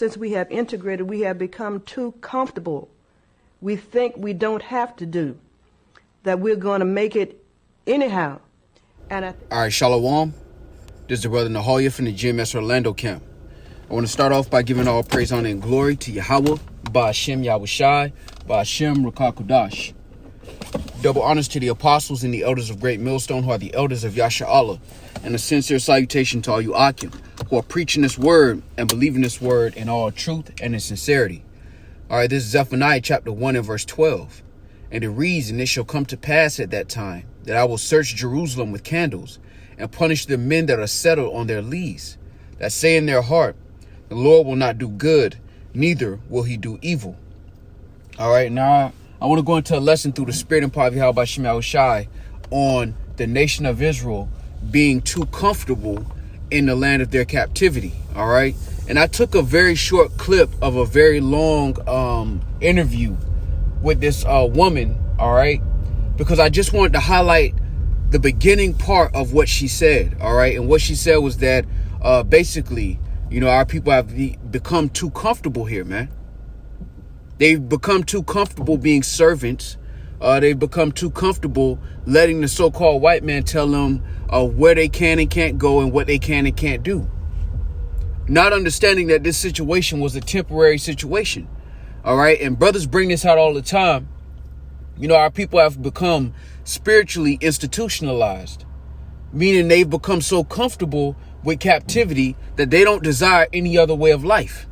since we have integrated, we have become too comfortable. We think we don't have to do, that we're going to make it anyhow. And all right, Shalom. This is the brother Nahoya from the GMS Orlando camp. I want to start off by giving all praise, honor, and glory to Yahweh, Ba'ashem Yahushai, Ba'ashem Rukakudash. Double honors to the apostles and the elders of Great Millstone, who are the elders of Yasha Allah, and a sincere salutation to all you Akim, who are preaching this word and believing this word in all truth and in sincerity. All right, this is Zephaniah chapter 1 and verse 12. And it reads, "And it shall come to pass at that time that I will search Jerusalem with candles and punish the men that are settled on their lees, that say in their heart, the Lord will not do good, neither will he do evil." All right, now I want to go into a lesson through the spirit and power of Yahweh Shem Yahushai on the nation of Israel being too comfortable in the land of their captivity. All right. And I took a very short clip of a very long interview with this woman. All right. Because I just wanted to highlight the beginning part of what she said. All right. And what she said was that basically, you know, our people have become too comfortable here, man. They've become too comfortable being servants. They've become too comfortable letting the so-called white man tell them where they can and can't go and what they can and can't do. Not understanding that this situation was a temporary situation. All right. And brothers bring this out all the time. You know, our people have become spiritually institutionalized, meaning they've become so comfortable with captivity that they don't desire any other way of life.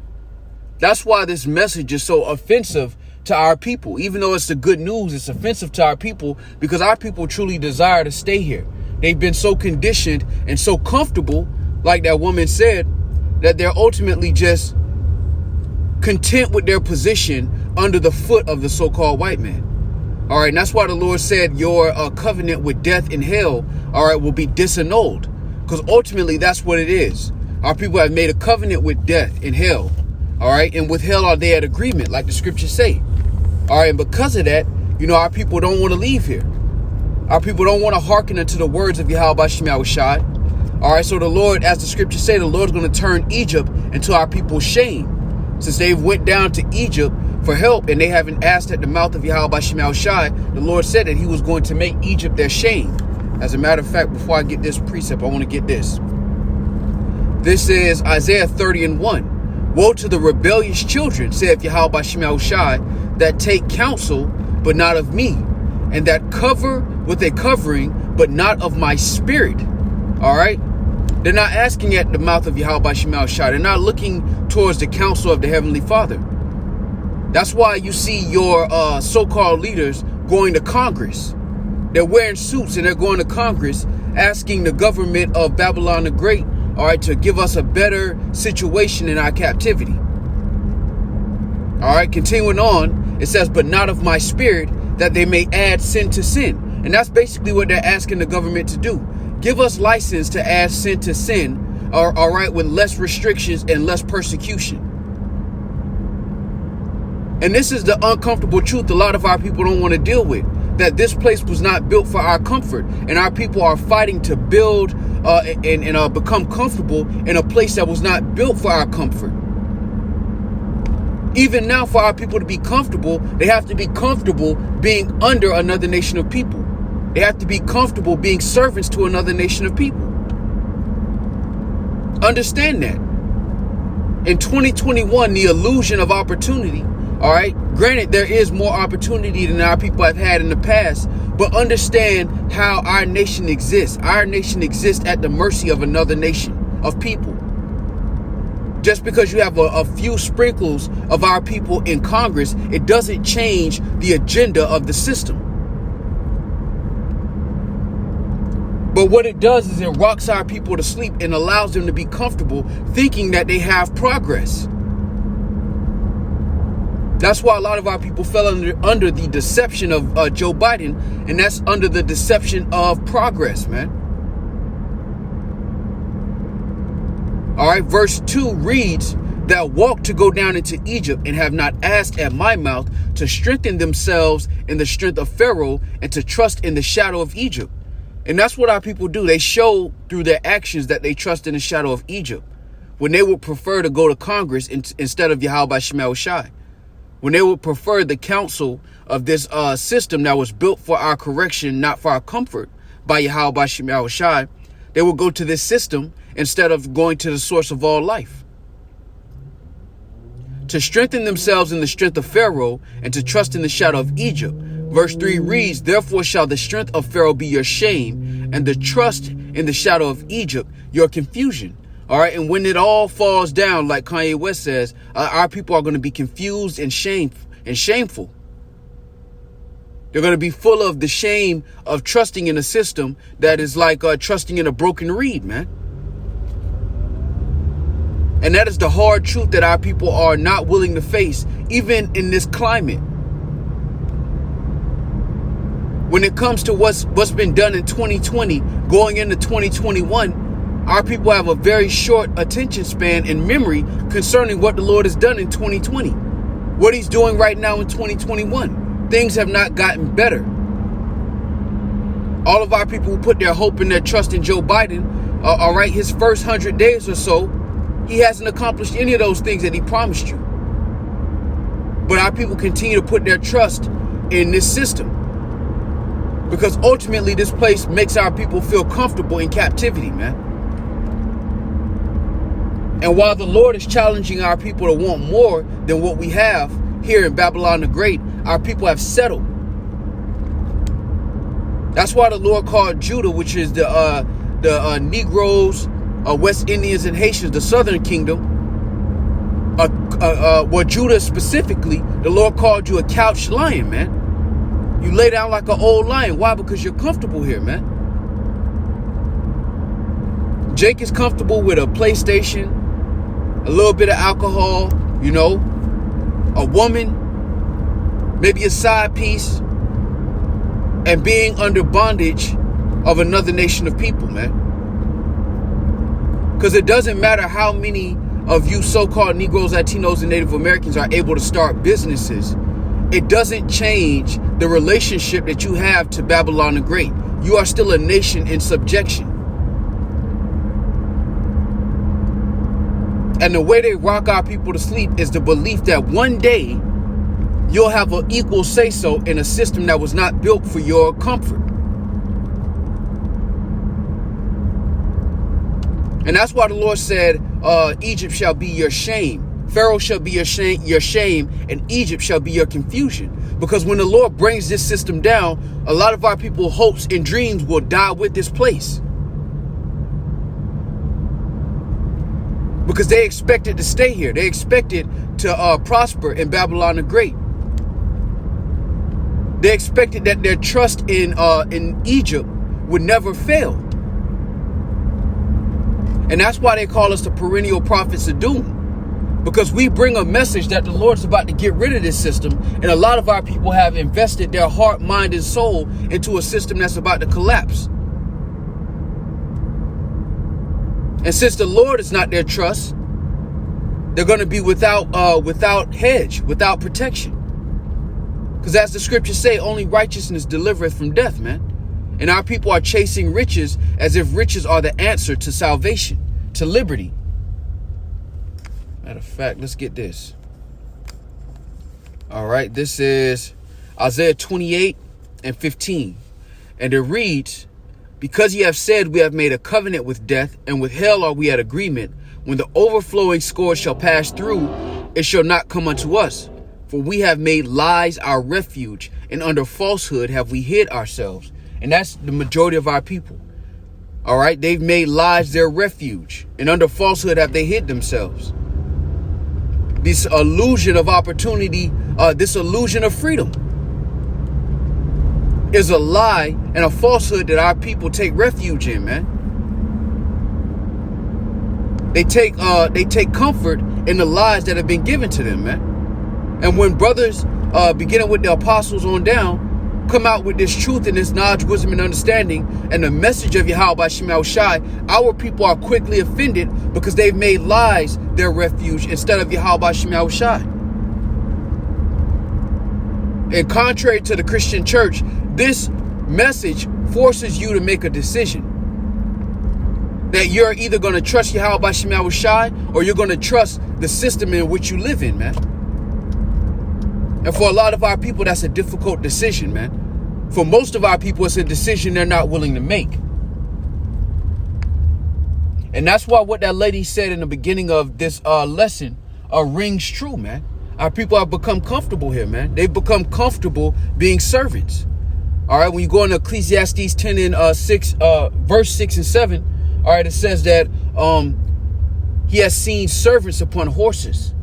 That's why this message is so offensive to our people. Even though it's the good news, it's offensive to our people because our people truly desire to stay here. They've been so conditioned and so comfortable, like that woman said, that they're ultimately just content with their position under the foot of the so-called white man. All right. And that's why the Lord said your covenant with death and hell, all right, will be disannulled, because ultimately that's what it is. Our people have made a covenant with death and hell. All right. And with hell are they at agreement, like the scriptures say. All right. And because of that, you know, our people don't want to leave here. Our people don't want to hearken unto the words of Yahweh Shem Yahushai. All right. So the Lord, as the scriptures say, the Lord's going to turn Egypt into our people's shame, since they've went down to Egypt for help and they haven't asked at the mouth of Yahweh Shem Yahushai. The Lord said that he was going to make Egypt their shame. As a matter of fact, before I get this precept, I want to get this. This is Isaiah 30 and 1. "Woe to the rebellious children, saith Yahweh Shem Yahushai, that take counsel, but not of me, and that cover with a covering, but not of my spirit." All right. They're not asking at the mouth of Yahweh Shem Yahushai. They're not looking towards the counsel of the Heavenly Father. That's why you see your so-called leaders going to Congress. They're wearing suits and they're going to Congress asking the government of Babylon the Great, all right, to give us a better situation in our captivity. All right, continuing on, it says, "But not of my spirit, that they may add sin to sin." And that's basically what they're asking the government to do. Give us license to add sin to sin, all right, with less restrictions and less persecution. And this is the uncomfortable truth a lot of our people don't want to deal with, that this place was not built for our comfort. And our people are fighting to build and become comfortable in a place that was not built for our comfort. Even now, for our people to be comfortable, they have to be comfortable being under another nation of people. They have to be comfortable being servants to another nation of people. Understand that. In 2021, the illusion of opportunity, all right, granted, there is more opportunity than our people have had in the past, but understand how our nation exists. Our nation exists at the mercy of another nation of people. Just because you have a few sprinkles of our people in Congress, it doesn't change the agenda of the system. But what it does is it rocks our people to sleep and allows them to be comfortable thinking that they have progress. That's why a lot of our people fell under the deception of Joe Biden, and that's under the deception of progress, man. All right, verse 2 reads, "That walk to go down into Egypt and have not asked at my mouth to strengthen themselves in the strength of Pharaoh and to trust in the shadow of Egypt." And that's what our people do. They show through their actions that they trust in the shadow of Egypt. when they would prefer to go to Congress instead of Yahweh Shema Shai, when they would prefer the counsel of this system that was built for our correction, not for our comfort, by Yahweh Shema Shai, they would go to this system instead of going to the source of all life. To strengthen themselves in the strength of Pharaoh and to trust in the shadow of Egypt. Verse 3 reads, therefore shall the strength of Pharaoh be your shame, and the trust in the shadow of Egypt your confusion. All right. And when it all falls down, like Kanye West says, our people are going to be confused and shameful. They're going to be full of the shame of trusting in a system that is like trusting in a broken reed, man. And that is the hard truth that our people are not willing to face, even in this climate. When it comes to what's been done in 2020, going into 2021, our people have a very short attention span and memory concerning what the Lord has done in 2020. What he's doing right now in 2021. Things have not gotten better. All of our people who put their hope and their trust in Joe Biden, all right, his first 100 days or so, he hasn't accomplished any of those things that he promised you. But our people continue to put their trust in this system. Because ultimately this place makes our people feel comfortable in captivity, man. And while the Lord is challenging our people to want more than what we have here in Babylon the Great, our people have settled. That's why the Lord called Judah, which is the Negroes, West Indians and Haitians, the Southern Kingdom, Judah specifically, the Lord called you a couch lion, man. You lay down like an old lion. Why? Because you're comfortable here, man. Jake is comfortable with a PlayStation, a little bit of alcohol, you know, a woman, maybe a side piece, and being under bondage of another nation of people, man. Because it doesn't matter how many of you so-called Negroes, Latinos, and Native Americans are able to start businesses. It doesn't change the relationship that you have to Babylon the Great. You are still a nation in subjection. And the way they rock our people to sleep is the belief that one day you'll have an equal say-so in a system that was not built for your comfort. And that's why the Lord said, Egypt shall be your shame. Pharaoh shall be your shame, and Egypt shall be your confusion. Because when the Lord brings this system down, a lot of our people's hopes and dreams will die with this place. Because they expected to stay here. They expected to prosper in Babylon the Great. They expected that their trust in Egypt would never fail. And that's why they call us the perennial prophets of doom. Because we bring a message that the Lord's about to get rid of this system. And a lot of our people have invested their heart, mind, and soul into a system that's about to collapse. And since the Lord is not their trust, they're going to be without hedge, without protection. Because as the scriptures say, only righteousness delivereth from death, man. And our people are chasing riches as if riches are the answer to salvation, to liberty. Matter of fact, let's get this. All right, this is Isaiah 28:15. And it reads, because ye have said, we have made a covenant with death, and with hell are we at agreement. When the overflowing scourge shall pass through, it shall not come unto us. For we have made lies our refuge, and under falsehood have we hid ourselves. And that's the majority of our people. All right, they've made lies their refuge, and under falsehood have they hid themselves. This illusion of opportunity, this illusion of freedom is a lie and a falsehood that our people take refuge in, man. They take comfort in the lies that have been given to them, man. And when brothers, beginning with the apostles on down, come out with this truth and this knowledge, wisdom, and understanding, and the message of Yahweh Shema Shai, our people are quickly offended because they've made lies their refuge instead of Yahweh Shema Shai. And contrary to the Christian church, this message forces you to make a decision. that you're either going to trust Yahweh Ba'Shem Yahweh Shai, or you're going to trust the system in which you live in, man. And for a lot of our people, that's a difficult decision, man. For most of our people, it's a decision they're not willing to make. And that's why what that lady said in the beginning of this lesson rings true, man. Our people have become comfortable here, man. They've become comfortable being servants. All right, when you go into Ecclesiastes 10 and 6, verse 6 and 7, all right, it says that he has seen servants upon horses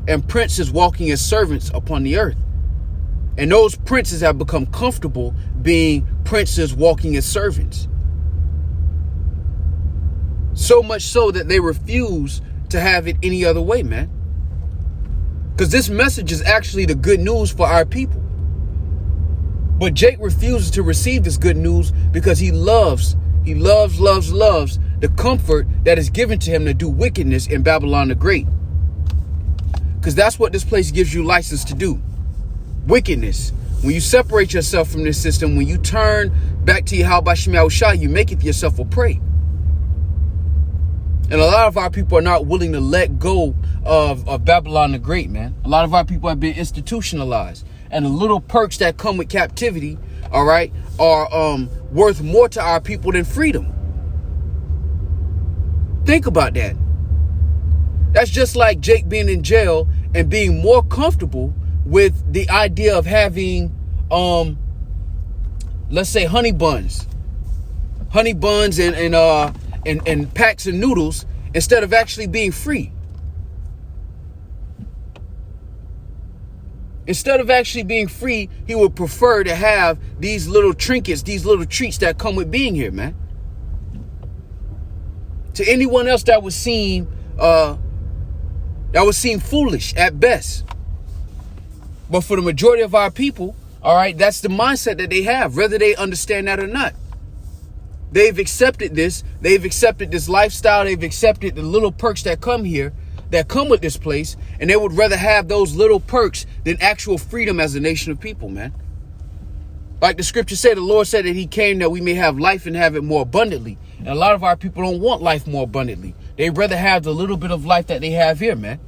and princes walking as servants upon the earth. And those princes have become comfortable being princes walking as servants. So much so that they refuse to have it any other way, man. Because this message is actually the good news for our people. But Jake refuses to receive this good news because he loves the comfort that is given to him to do wickedness in Babylon the Great. Because that's what this place gives you license to do. Wickedness. When you separate yourself from this system, when you turn back to Yahweh Ba'Shem Yahweh Shai, you make it yourself a prey. And a lot of our people are not willing to let go of Babylon the Great, man. A lot of our people have been institutionalized. And the little perks that come with captivity, all right, are worth more to our people than freedom. Think about that. That's just like Jake being in jail and being more comfortable with the idea of having, let's say, honey buns and packs of noodles instead of actually being free. Instead of actually being free, he would prefer to have these little trinkets, these little treats that come with being here, man. To anyone else, that would seem foolish at best. But for the majority of our people, all right, that's the mindset that they have, whether they understand that or not. They've accepted this. They've accepted this lifestyle. They've accepted the little perks that come here, that come with this place, and they would rather have those little perks than actual freedom as a nation of people, man. Like the scripture said, the Lord said that he came that we may have life and have it more abundantly. And a lot of our people don't want life more abundantly. They'd rather have the little bit of life that they have here, man.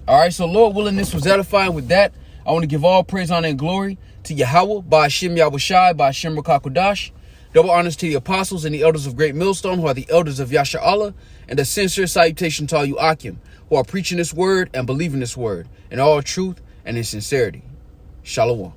All right, so Lord willing, this was edifying. With that, I want to give all praise, honor, and glory to Yahweh, Ba'Shem Yahweh Shai, Ba'Shem Rakakudash. Double honors to the apostles and the elders of Great Millstone, who are the elders of Yasha Allah, and a sincere salutation to all you Akim, who are preaching this word and believing this word in all truth and in sincerity. Shalom.